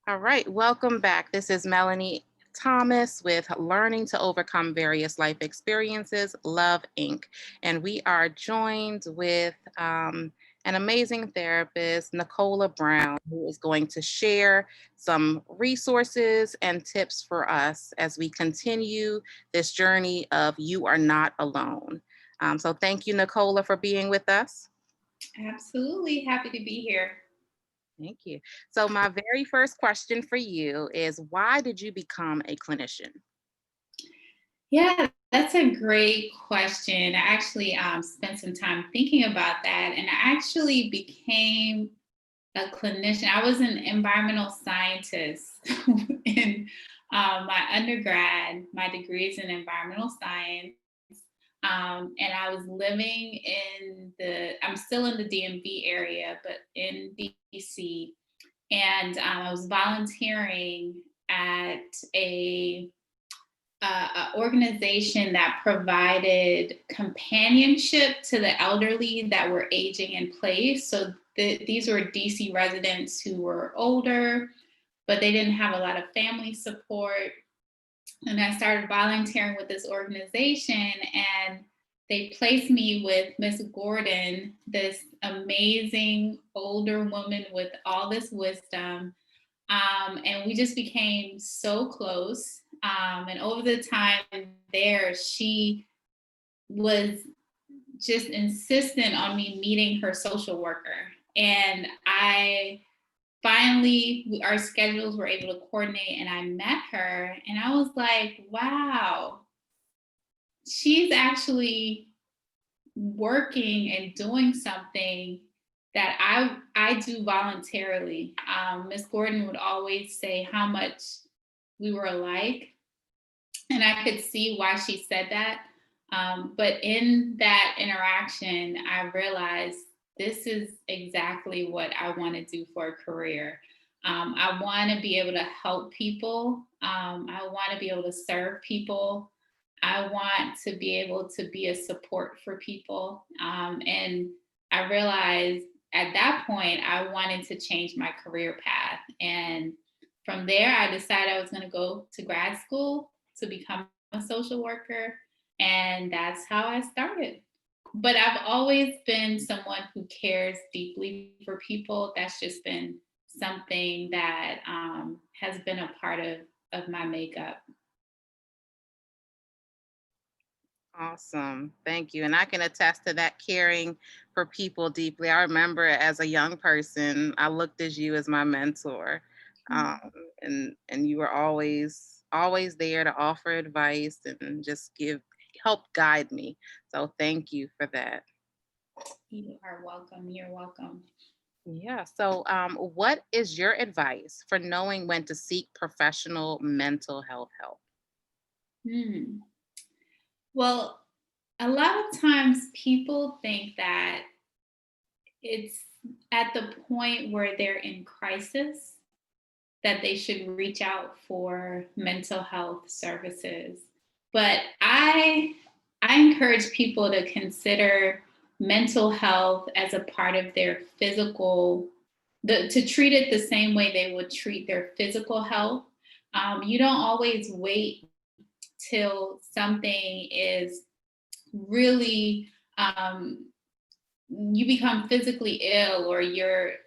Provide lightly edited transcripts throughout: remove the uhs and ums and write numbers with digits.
All right, welcome back. This is Melanie Thomas with Learning to Overcome Various Life Experiences, L.O.V.E Inc. And we are joined with an amazing therapist, Nichola Brown, who is going to share some resources and tips for us as we continue this journey of You Are Not Alone. So thank you, Nichola, for being with us. Absolutely happy to be here. Thank you. So, my very first question for you is why did you become a clinician? Yeah, that's a great question. I actually spent some time thinking about that, and I actually became a clinician. I was an environmental scientist in my undergrad. My degree is in environmental science. And I was living I'm still in the DMV area, but in DC. And I was volunteering at a organization that provided companionship to the elderly that were aging in place. So these were DC residents who were older, but they didn't have a lot of family support. And I started volunteering with this organization, and they placed me with Miss Gordon, this amazing older woman with all this wisdom. And we just became so close. And over the time there, she was just insistent on me meeting her social worker. And I finally, our schedules were able to coordinate, and I met her. And I was like, wow, she's actually working and doing something that I do voluntarily. Miss Gordon would always say how much we were alike, and I could see why she said that. But in that interaction, I realized this is exactly what I want to do for a career. I want to be able to help people. I want to be able to serve people. I want to be able to be a support for people. And I realized at that point, I wanted to change my career path. And from there, I decided I was going to go to grad school to become a social worker. And that's how I started. But I've always been someone who cares deeply for people. That's just been something that has been a part of my makeup. Awesome. Thank you. And I can attest to that caring for people deeply. I remember as a young person, I looked at you as my mentor. Um, and you were always there to offer advice and just help guide me. So thank you for that. You are welcome. You're welcome. Yeah. So what is your advice for knowing when to seek professional mental health help? Hmm. Well, a lot of times people think that it's at the point where they're in crisis that they should reach out for mental health services. But I encourage people to consider mental health as a part of their to treat it the same way they would treat their physical health. You don't always wait till something is really you become physically ill, or you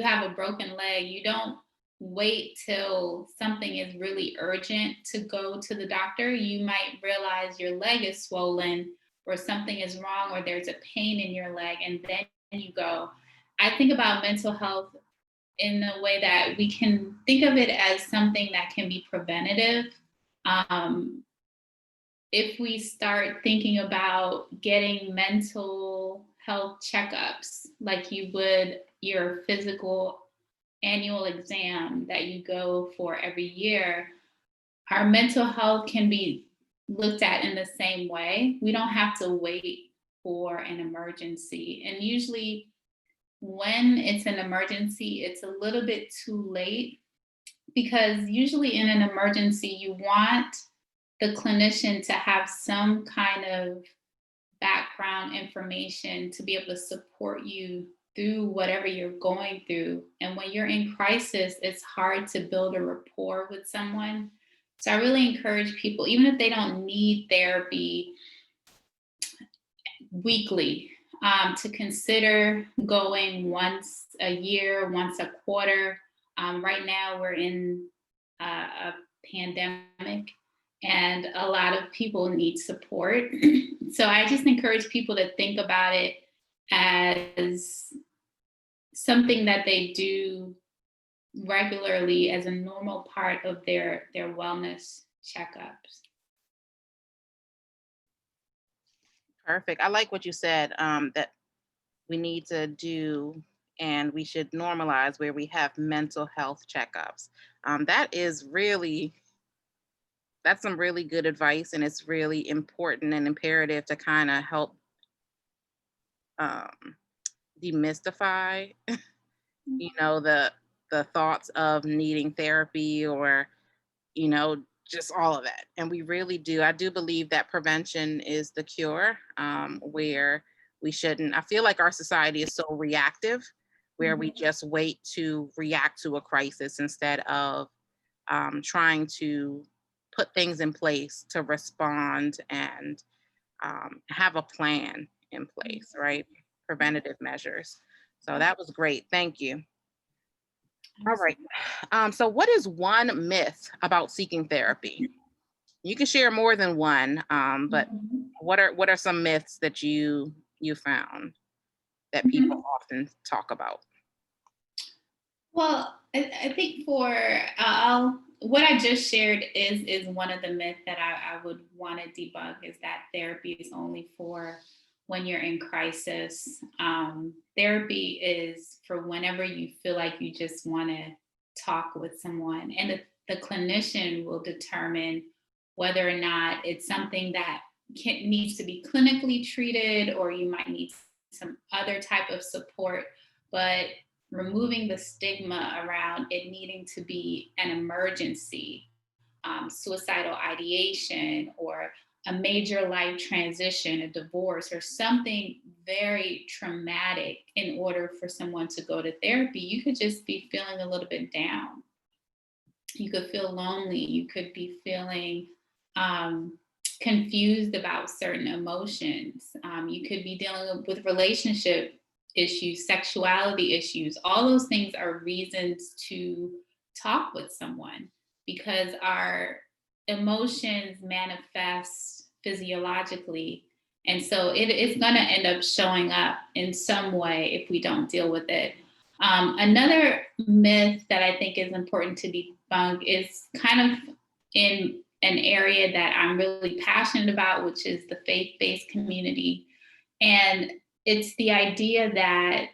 have a broken leg. You don't wait till something is really urgent to go to the doctor. You might realize your leg is swollen, or something is wrong, or there's a pain in your leg, and then you go. I think about mental health in a way that we can think of it as something that can be preventative. um, if we start thinking about getting mental health checkups like you would your physical annual exam that you go for every year, our mental health can be looked at in the same way. We don't have to wait for an emergency. And usually, when it's an emergency, it's a little bit too late, because usually in an emergency, you want the clinician to have some kind of background information to be able to support you through whatever you're going through. And when you're in crisis, it's hard to build a rapport with someone. So I really encourage people, even if they don't need therapy weekly, to consider going once a year, once a quarter. Right now, we're in a pandemic and a lot of people need support. So I just encourage people to think about it as something that they do regularly as a normal part of their wellness checkups. Perfect. I like what you said, that we need to do and we should normalize where we have mental health checkups. That is really, that's some really good advice, and it's really important and imperative to kind of help um, demystify, the thoughts of needing therapy, or just all of that. And we really do. I do believe that prevention is the cure, where we shouldn't. I feel like our society is so reactive, where we just wait to react to a crisis instead of trying to put things in place to respond and have a plan in place, right? Preventative measures. So that was great. Thank you. All right. So, what is one myth about seeking therapy? You can share more than one, but Mhm. what are some myths that you found that people Mhm. often talk about? Well, I think for what I just shared is one of the myths that I would want to debunk is that therapy is only for when you're in crisis. Therapy is for whenever you feel like you just want to talk with someone, and the clinician will determine whether or not it's something that needs to be clinically treated, or you might need some other type of support. But removing the stigma around it needing to be an emergency, suicidal ideation, or a major life transition, a divorce, or something very traumatic in order for someone to go to therapy. You could just be feeling a little bit down. You could feel lonely. You could be feeling um, confused about certain emotions. You could be dealing with relationship issues, sexuality issues. All those things are reasons to talk with someone, because our emotions manifest physiologically. And so it is going to end up showing up in some way if we don't deal with it. Another myth that I think is important to debunk is kind of in an area that I'm really passionate about, which is the faith-based community. And it's the idea that,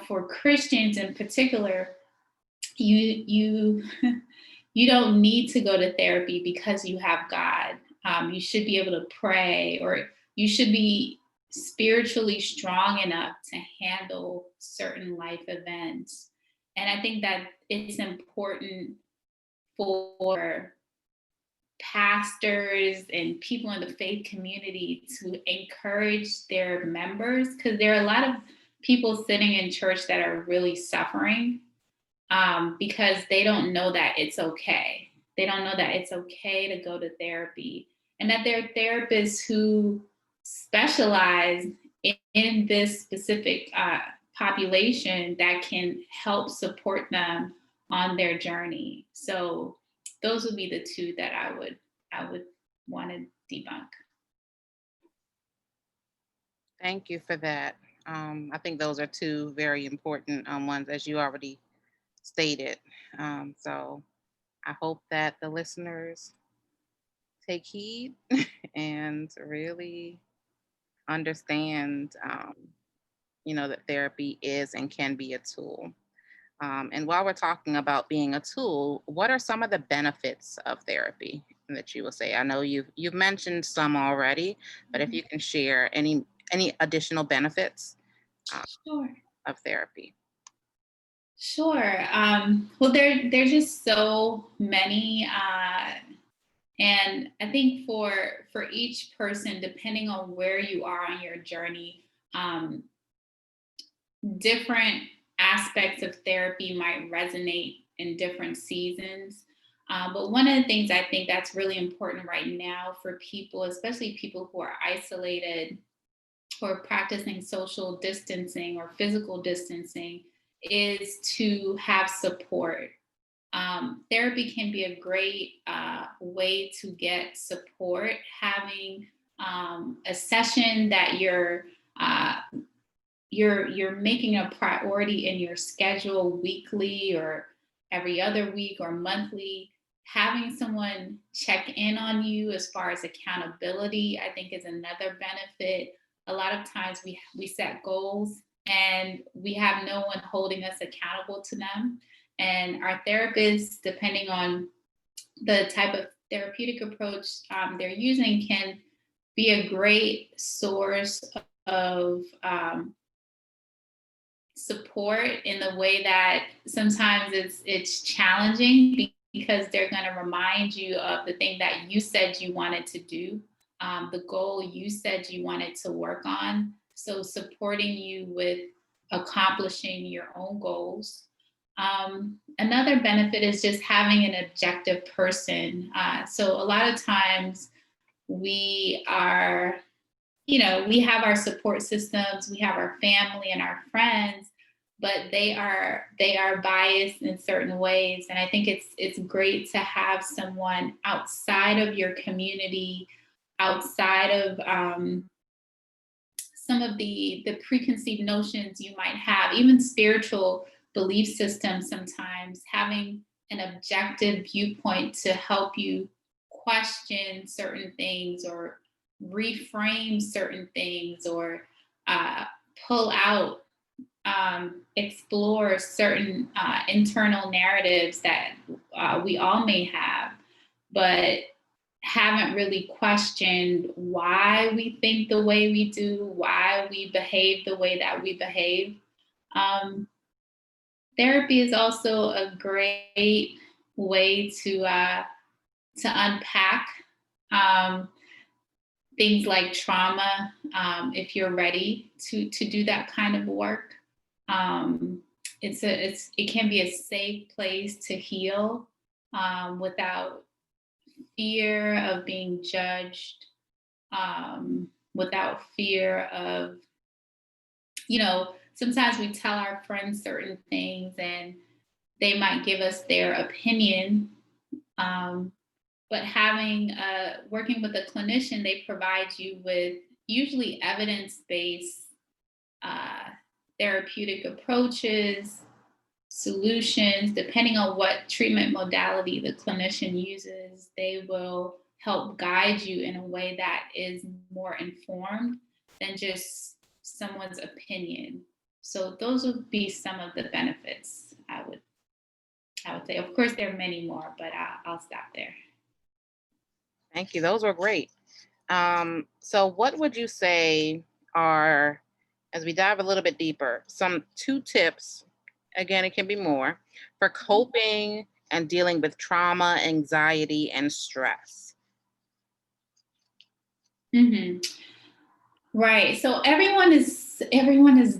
for Christians in particular, you you don't need to go to therapy because you have God. You should be able to pray, or you should be spiritually strong enough to handle certain life events. And I think that it's important for pastors and people in the faith community to encourage their members, because there are a lot of people sitting in church that are really suffering, because they don't know that it's okay. They don't know that it's okay to go to therapy, and that there are therapists who specialize in this specific population that can help support them on their journey. So those would be the two that I would want to debunk. Thank you for that. I think those are two very important ones, as you already stated. So I hope that the listeners take heed and really understand, that therapy is and can be a tool. And while we're talking about being a tool, what are some of the benefits of therapy that you will say? I know you've mentioned some already, but if you can share any additional benefits uh, Sure. of therapy. Sure. Well, there's just so many, and I think for each person, depending on where you are on your journey, um, different aspects of therapy might resonate in different seasons. But one of the things I think that's really important right now for people, especially people who are isolated or practicing social distancing or physical distancing, is to have support. Therapy can be a great way to get support. Having a session that uh, you're making a priority in your schedule weekly or every other week or monthly. Having someone check in on you as far as accountability, I think, is another benefit. A lot of times we set goals and we have no one holding us accountable to them. And our therapists, depending on the type of therapeutic approach they're using, can be a great source of support in the way that sometimes it's challenging because they're going to remind you of the thing that you said you wanted to do, the goal you said you wanted to work on. So supporting you with accomplishing your own goals. Another benefit is just having an objective person. So a lot of times we are, we have our support systems, we have our family and our friends, but they are biased in certain ways. And I think it's great to have someone outside of your community, outside of some of the preconceived notions you might have, even spiritual belief systems. Sometimes having an objective viewpoint to help you question certain things or reframe certain things or uh, pull out, explore certain internal narratives that we all may have, but haven't really questioned why we think the way we do, why we behave the way that we behave. Um, Therapy is also a great way to unpack um, things like trauma, if you're ready to do that kind of work. It can be a safe place to heal without fear of being judged, without fear of, sometimes we tell our friends certain things and they might give us their opinion. Um, but having working with a clinician, they provide you with usually evidence-based uh, therapeutic approaches, solutions. Depending on what treatment modality the clinician uses, they will help guide you in a way that is more informed than just someone's opinion. So those would be some of the benefits I would say. Of course, there are many more, but I'll stop there. Thank you. Those were great. So what would you say are, as we dive a little bit deeper, some two tips, again, it can be more, for coping and dealing with trauma, anxiety, and stress? Mm-hmm. Right. So everyone is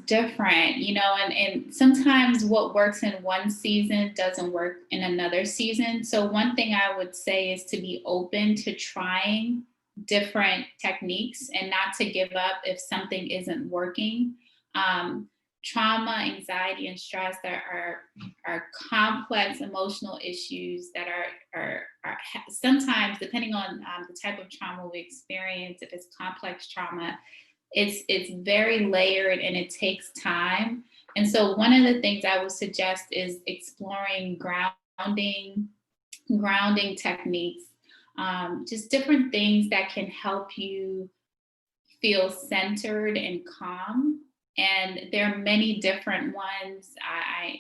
different, and sometimes what works in one season doesn't work in another season. So one thing I would say is to be open to trying different techniques and not to give up if something isn't working. Um, Trauma, anxiety, and stress are complex emotional issues that are sometimes, depending on the type of trauma we experience, if it's complex trauma, it's very layered and it takes time. And so one of the things I would suggest is exploring grounding techniques, just different things that can help you feel centered and calm. And there are many different ones.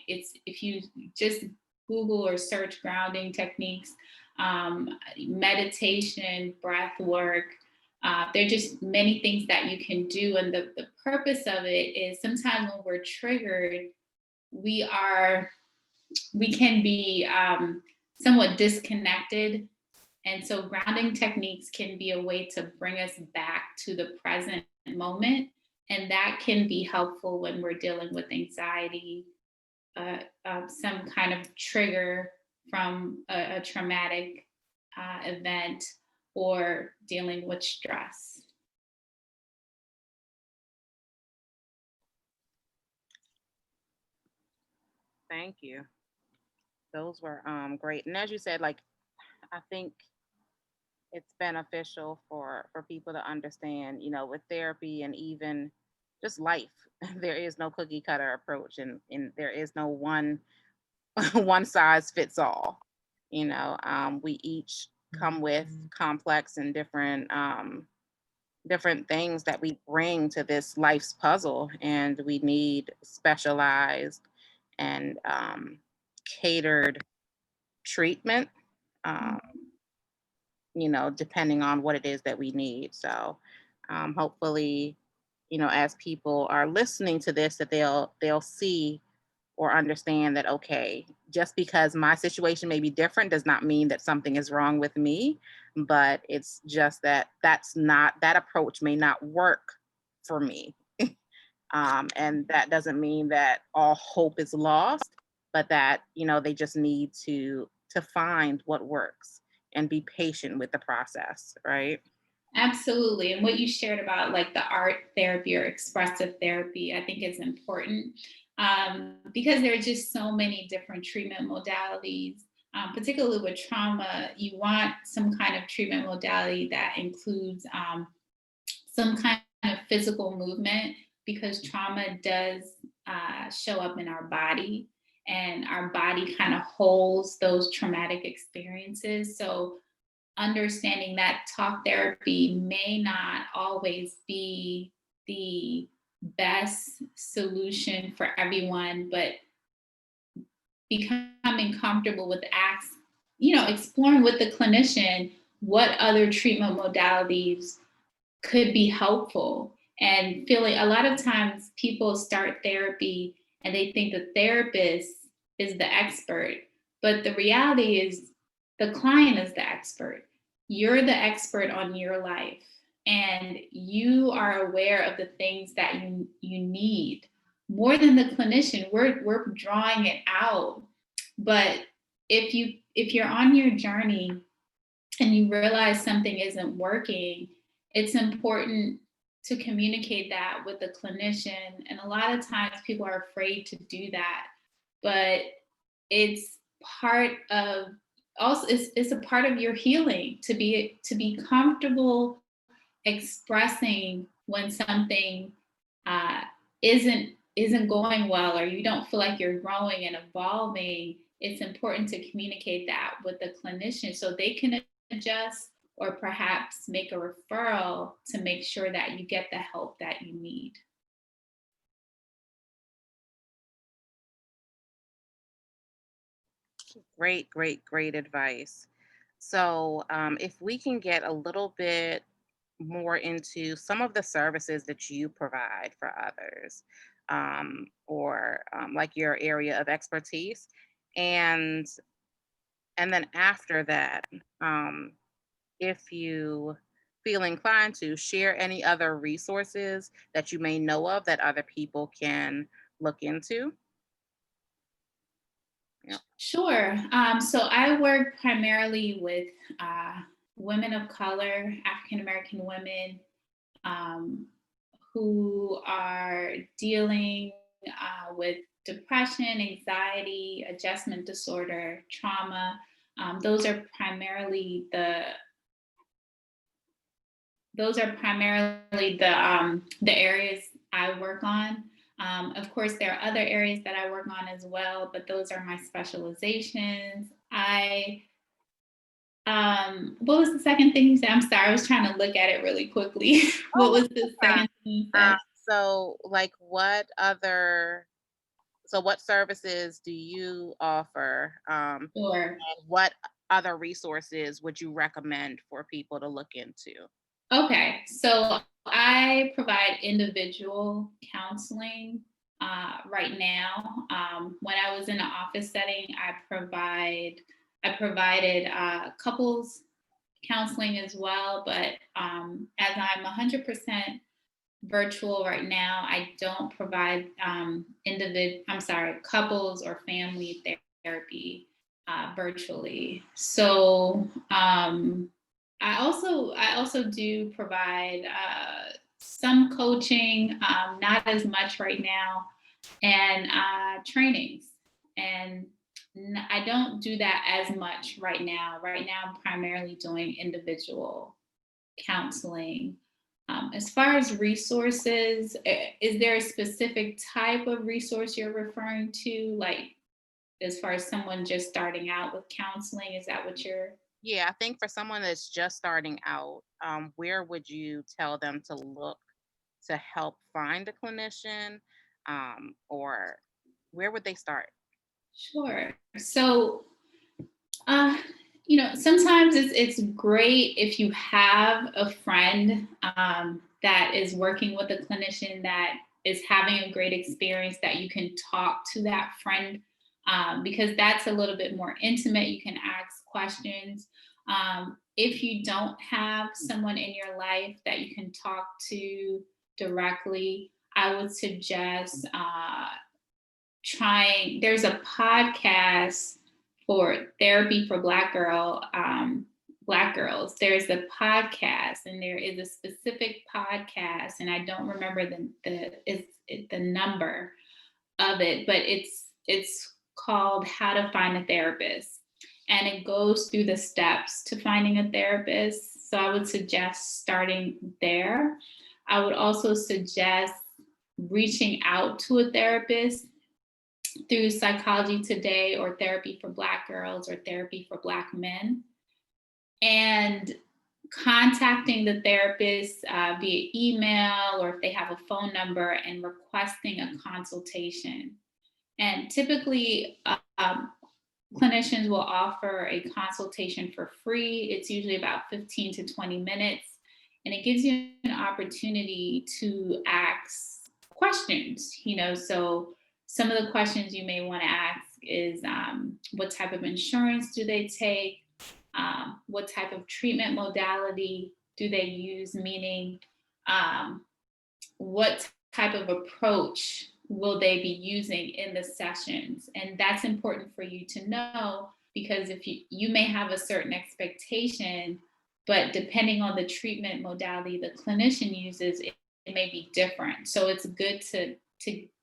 It's if you just Google or search grounding techniques, meditation, breath work. There are just many things that you can do. And the purpose of it is sometimes when we're triggered, we can be somewhat disconnected. And so grounding techniques can be a way to bring us back to the present moment And that can be helpful when we're dealing with anxiety, some kind of trigger from a traumatic event, or dealing with stress. Thank you. Those were great. And as you said, like I think it's beneficial for people to understand, with therapy and even just life, there is no cookie cutter approach, and there is no one one size fits all. We each come with complex and different things that we bring to this life's puzzle, and we need specialized and catered treatment. Um, depending on what it is that we need. So, hopefully, as people are listening to this, that they'll see or understand that, okay, just because my situation may be different does not mean that something is wrong with me, but it's just that that approach may not work for me. And that doesn't mean that all hope is lost, but that they just need to find what works and be patient with the process, right? Absolutely. And what you shared about like the art therapy or expressive therapy, I think is important, because there are just so many different treatment modalities. Particularly with trauma, you want some kind of treatment modality that includes some kind of physical movement, because trauma does show up in our body, and our body kind of holds those traumatic experiences. So understanding that talk therapy may not always be the best solution for everyone, but becoming comfortable with exploring with the clinician what other treatment modalities could be helpful, and feeling a lot of times people start therapy and they think the therapist is the expert, but the reality is the client is the expert. You're the expert on your life, and you are aware of the things that you need more than the clinician. We're drawing it out, but if you're on your journey and you realize something isn't working, it's important to communicate that with the clinician. And a lot of times people are afraid to do that, but it's part of also it's a part of your healing to be comfortable expressing when something uh, isn't going well, or you don't feel like you're growing and evolving. It's important to communicate that with the clinician so they can adjust, or perhaps make a referral to make sure that you get the help that you need. Great, great, great advice. So, if we can get a little bit more into some of the services that you provide for others, or like your area of expertise, and then after that, um, if you feel inclined to share any other resources that you may know of that other people can look into. Yeah. Sure. So I work primarily with uh, women of color, African American women, um, who are dealing with depression, anxiety, adjustment disorder, trauma. Those are primarily the areas I work on. Of course, there are other areas that I work on as well, but those are my specializations. I What was the second thing you said? I'm sorry, I was trying to look at it really quickly. Oh, What no, was the you're fine. second thing you Uh, said? so what services do you offer? Or And what other resources would you recommend for people to look into? Okay, so I provide individual counseling right now. When I was in an office setting, I provided couples counseling as well. But as I'm 100% virtual right now. I don't provide couples or family therapy virtually. So I also do provide some coaching, not as much right now, and trainings. And I don't do that as much right now. Right now, I'm primarily doing individual counseling. As far as resources, is there a specific type of resource you're referring to? Like, as far as someone just starting out with counseling, is that what you're? Yeah, I think for someone that's just starting out, where would you tell them to look to help find a clinician, or where would they start? Sure. So, uh, sometimes it's great if you have a friend that is working with a clinician that is having a great experience, that you can talk to that friend, because that's a little bit more intimate. You can ask questions. If you don't have someone in your life that you can talk to directly, I would suggest trying. There's a podcast for therapy for Black girls. There's a podcast, and there is a specific podcast, and I don't remember the number of it, but it's called How to Find a Therapist, and it goes through the steps to finding a therapist. So I would suggest starting there. I would also suggest reaching out to a therapist through Psychology Today or Therapy for Black Girls or Therapy for Black Men, and contacting the therapist via email, or if they have a phone number, and requesting a consultation. And typically, clinicians will offer a consultation for free. It's usually about 15 to 20 minutes, and it gives you an opportunity to ask questions. So some of the questions you may want to ask is, what type of insurance do they take? What type of treatment modality do they use? Meaning, um, what type of approach will they be using in the sessions? And that's important for you to know, because if you may have a certain expectation, but depending on the treatment modality the clinician uses, it may be different. So it's good to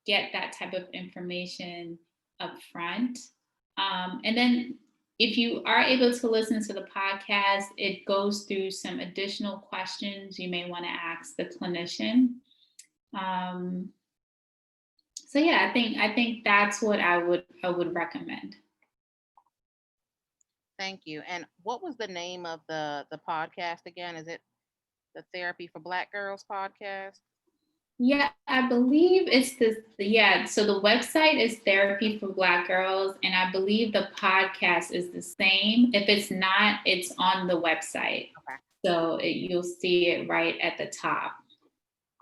get that type of information up front. And then if you are able to listen to the podcast, it goes through some additional questions you may want to ask the clinician. Um, so yeah, I think that's what I would recommend. Thank you. And what was the name of the podcast again? Is it the Therapy for Black Girls podcast? Yeah, I believe it's this. Yeah, so the website is Therapy for Black Girls, and I believe the podcast is the same. If it's not, it's on the website, Okay, so you'll see it right at the top.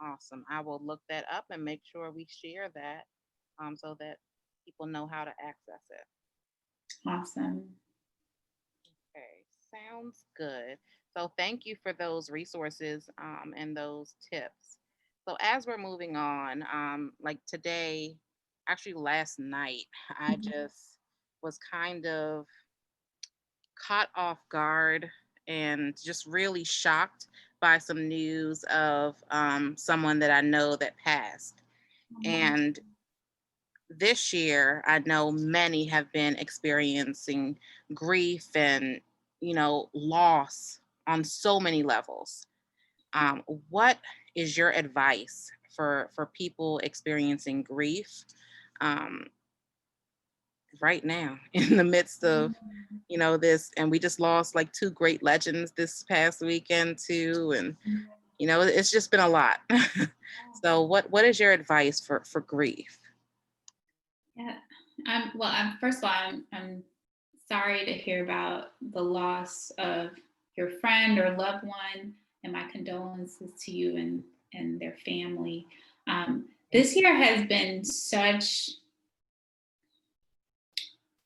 awesome. I will look that up and make sure we share that, so that people know how to access it. Awesome. Okay, sounds good. So thank you for those resources, and those tips. So as we're moving on, like today, actually last night, I Mhm. just was kind of caught off guard and just really shocked by some news of, someone that I know that passed. And this year, I know many have been experiencing grief and, loss on so many levels. What is your advice for people experiencing grief, um, right now in the midst of, this? And we just lost like two great legends this past weekend too, and it's just been a lot. So what is your advice for grief? Yeah. Well, first of all, I'm sorry to hear about the loss of your friend or loved one, and my condolences to you and their family. Thank This year has been such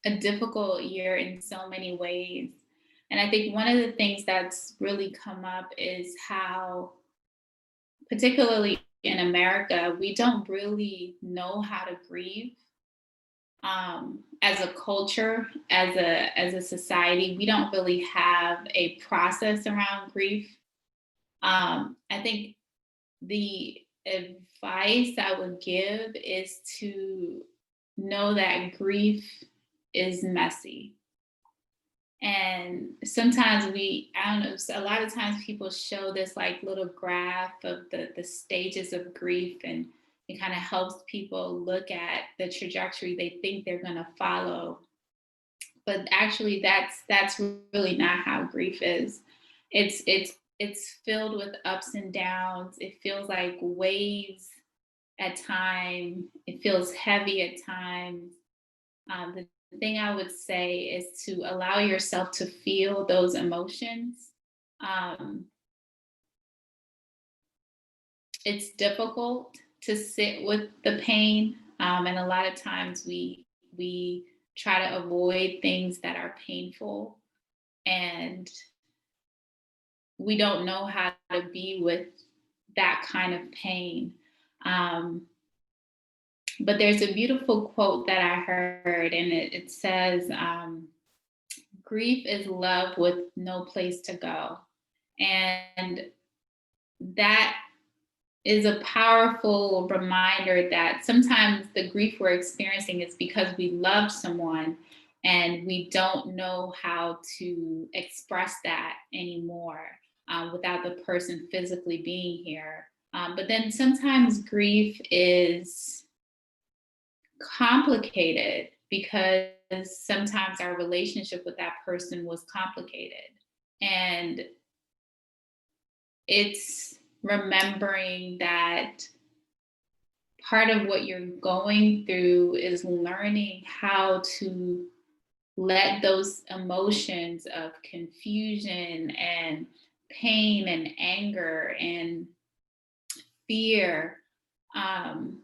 a difficult year in so many ways. And I think one of the things that's really come up is how, particularly in America, we don't really know how to grieve. As a culture, as a society, we don't really have a process around grief. I think the advice I would give is to know that grief is messy. And sometimes I don't know, a lot of times people show this like little graph of the stages of grief, and it kind of helps people look at the trajectory they think they're going to follow. But actually that's really not how grief is. It's filled with ups and downs. It feels like waves at times. It feels heavy at times. The thing I would say is to allow yourself to feel those emotions. Um, it's difficult to sit with the pain, and a lot of times we try to avoid things that are painful, and we don't know how to be with that kind of pain. Um, but there's a beautiful quote that I heard, and it says, grief is love with no place to go. And that is a powerful reminder that sometimes the grief we're experiencing is because we love someone and we don't know how to express that anymore, without the person physically being here. But then sometimes grief is complicated because sometimes our relationship with that person was complicated. And it's remembering that part of what you're going through is learning how to let those emotions of confusion and pain and anger and fear, um,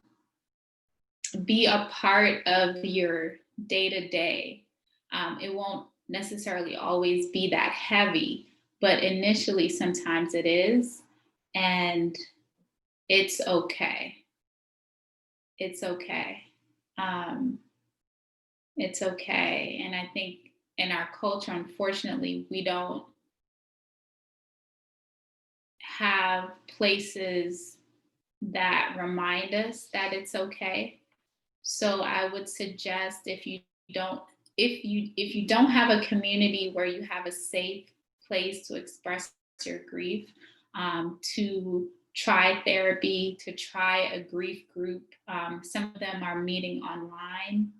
be a part of your day to day. It won't necessarily always be that heavy, but initially, sometimes it is. And it's okay. It's okay. Um, it's okay. And I think in our culture, unfortunately, we don't have places that remind us that it's okay. So I would suggest, don't if you don't have a community where you have a safe place to express your grief, to try therapy, to try a grief group. Some of them are meeting online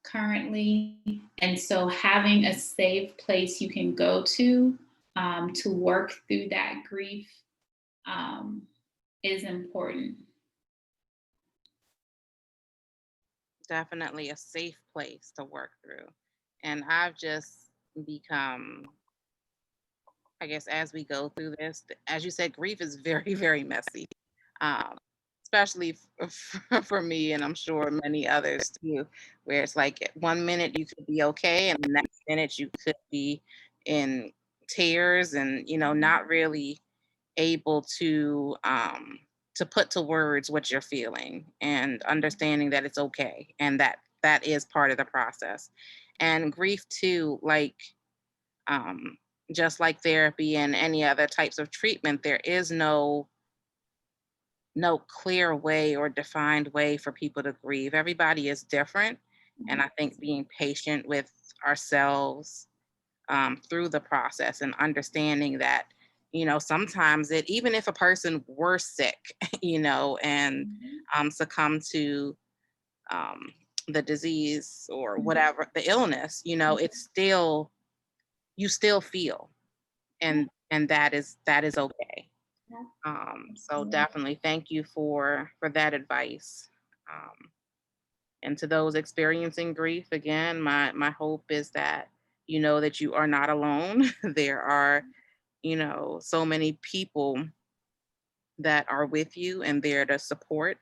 currently, and so having a safe place you can go to work through that grief, um, is important. Definitely a safe place to work through. And I've just become, I guess, as we go through this, as you said, grief is very, very messy, um, especially for me, and I'm sure many others too, where it's like 1 minute you could be okay, and the next minute you could be in tears and, not really able to put to words what you're feeling, and understanding that it's okay and that that is part of the process. And grief too, like, um, just like therapy and any other types of treatment, there is no clear way or defined way for people to grieve. Everybody is different, and I think being patient with ourselves, through the process, and understanding that, sometimes even if a person were sick, and Mhm. succumb to, um, the disease or Mhm. whatever the illness, it's still, you still feel, Yeah, and that is okay. yeah, So absolutely. definitely thank you for that advice. Um, and to those experiencing grief, again, my hope is that you know that you are not alone. There are, so many people that are with you and there to support.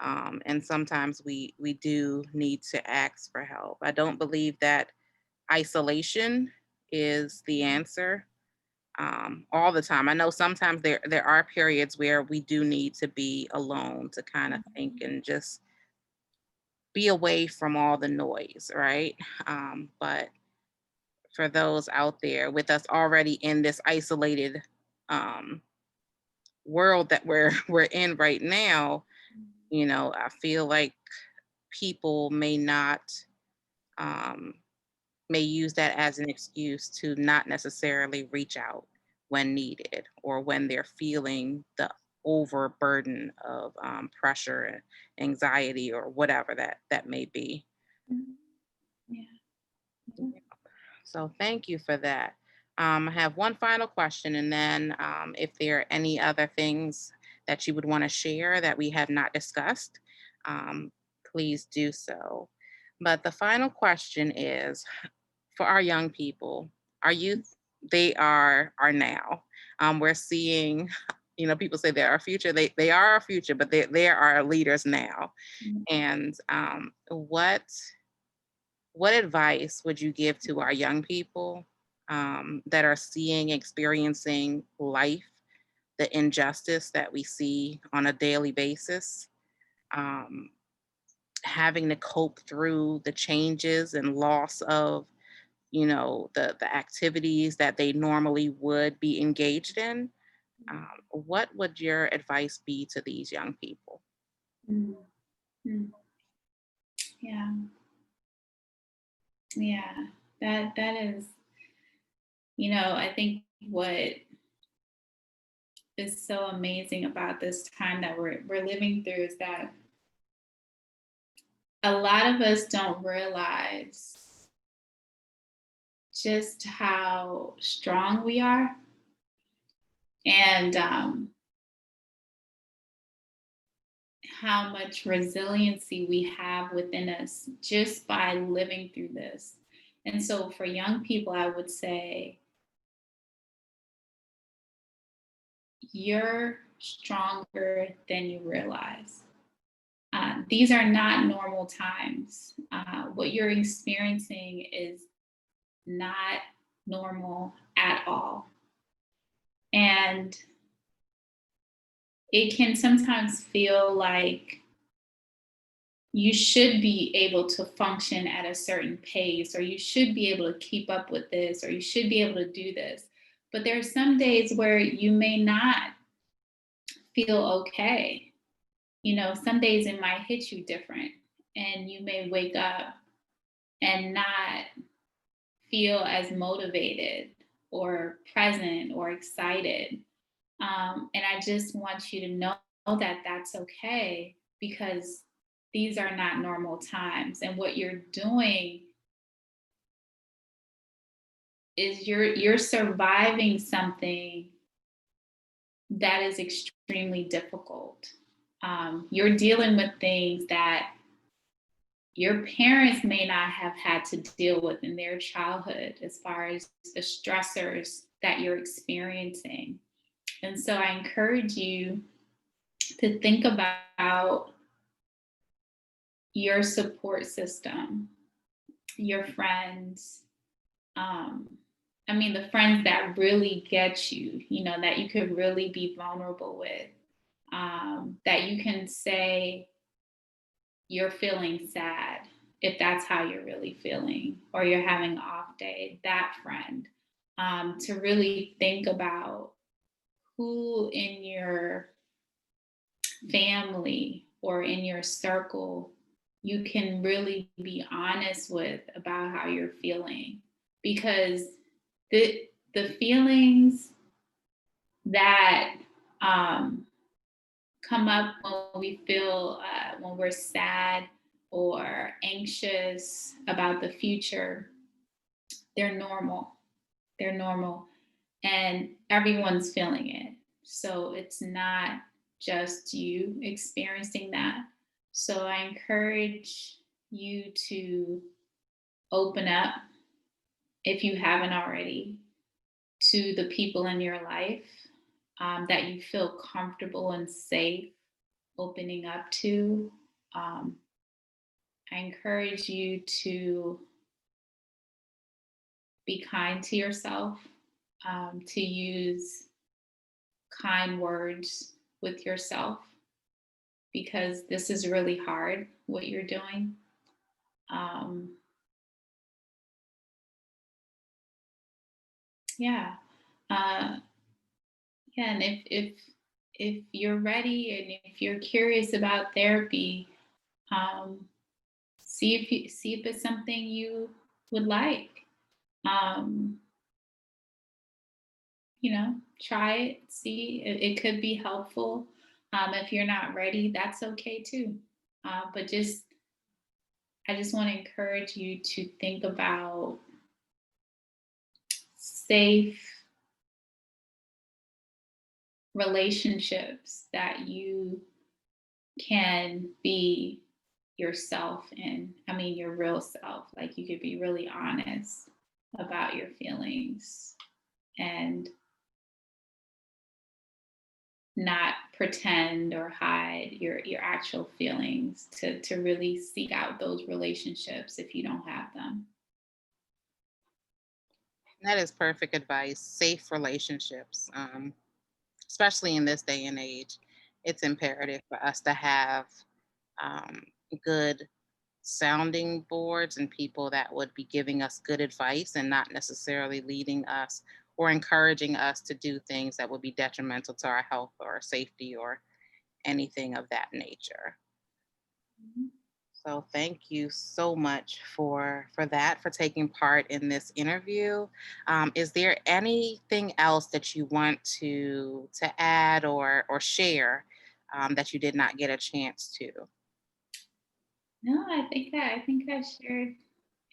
And sometimes we do need to ask for help. I don't believe that isolation is the answer. all the time. I know sometimes there are periods where we do need to be alone to kind of think and just be away from all the noise, right? But for those out there with us already in this isolated um, world that we're in right now, I feel like people um, may use that as an excuse to not necessarily reach out when needed or when they're feeling the overburden of pressure and anxiety or whatever that may be. Mhm. Yeah. So thank you for that. I have one final question, and then if there are any other things that you would want to share that we have not discussed, um, please do so. But the final question is for our young people, our youth, they are now. We're seeing, people say they're our future. They are our future, but they are our leaders now. Mhm. And what advice would you give to our young people that are seeing, experiencing life, the injustice that we see on a daily basis, um, having to cope through the changes and loss of, the activities that they normally would be engaged in? What would your advice be to these young people? Mhm. Mhm. Yeah. Yeah. That is, I think what is so amazing about this time that we're living through is that a lot of us don't realize just how strong we are, and how much resiliency we have within us just by living through this. And so for young people, I would say you're stronger than you realize. These are not normal times. What you're experiencing is not normal at all. And it can sometimes feel like you should be able to function at a certain pace, or you should be able to keep up with this, or you should be able to do this. But there are some days where you may not feel okay. Some days it might hit you different, and you may wake up and not feel as motivated or present or excited. And I just want you to know that that's okay, because these are not normal times. And what you're doing is you're surviving something that is extremely difficult. You're dealing with things that your parents may not have had to deal with in their childhood, as far as the stressors that you're experiencing. And so I encourage you to think about your support system, your friends. Um, the friends that really get you, that you could really be vulnerable with, that you can say you're feeling sad if that's how you're really feeling, or you're having an off day, that friend. To really think about who in your family or in your circle you can really be honest with about how you're feeling, because the feelings that um, come up when we feel when we're sad or anxious about the future, they're normal. They're normal, and everyone's feeling it. So it's not just you experiencing that. So I encourage you to open up, if you haven't already, to the people in your life that you feel comfortable and safe opening up to. Um, I encourage you to be kind to yourself. to use kind words with yourself, because this is really hard what you're doing. Um, yeah. Uh, yeah, and if you're ready and if you're curious about therapy, um, see if it's something you would like. Um, try it, see. It could be helpful. If you're not ready, that's okay too. But I just want to encourage you to think about safe relationships that you can be yourself in. I mean, your real self. Like, you could be really honest about your feelings and not pretend or hide your actual feelings, to really seek out those relationships if you don't have them. That is perfect advice. Safe relationships, especially in this day and age. It's imperative for us to have um, good sounding boards and people that would be giving us good advice and not necessarily leading us or encouraging us to do things that would be detrimental to our health or safety or anything of that nature. Mhm. So thank you so much for that, for taking part in this interview. Is there anything else that you want to add or share that you did not get a chance to? No, I think I shared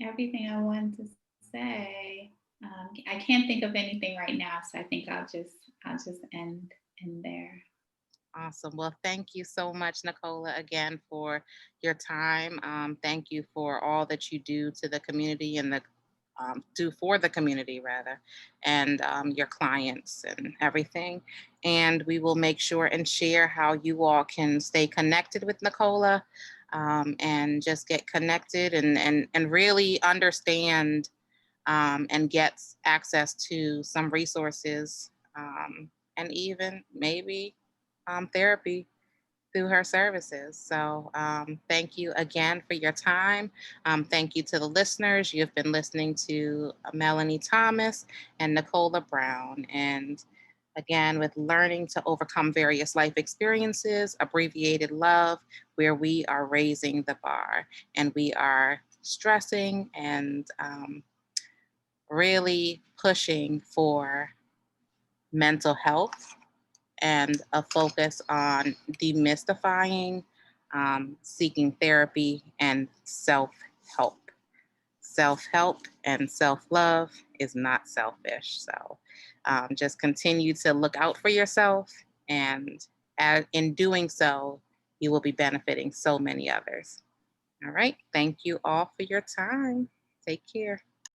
everything I wanted to say. I can't think of anything right now, so I think I'll just end there. Awesome. Well, thank you so much, Nichola, again for your time. Thank you for all that you do to the community and the do for the community rather, and your clients and everything. And we will make sure and share how you all can stay connected with Nichola, and just get connected and really understand and get access to some resources, and even maybe therapy through her services. So thank you again for your time. Thank you to the listeners. You've been listening to Melanie Thomas and Nichola Brown. And again, with learning to overcome various life experiences, abbreviated LOVE, where we are raising the bar and we are stressing and really pushing for mental health and a focus on demystifying, seeking therapy, and self help. Self help and self love is not selfish. So just continue to look out for yourself, and in doing so, you will be benefiting so many others. All right. Thank you all for your time. Take care.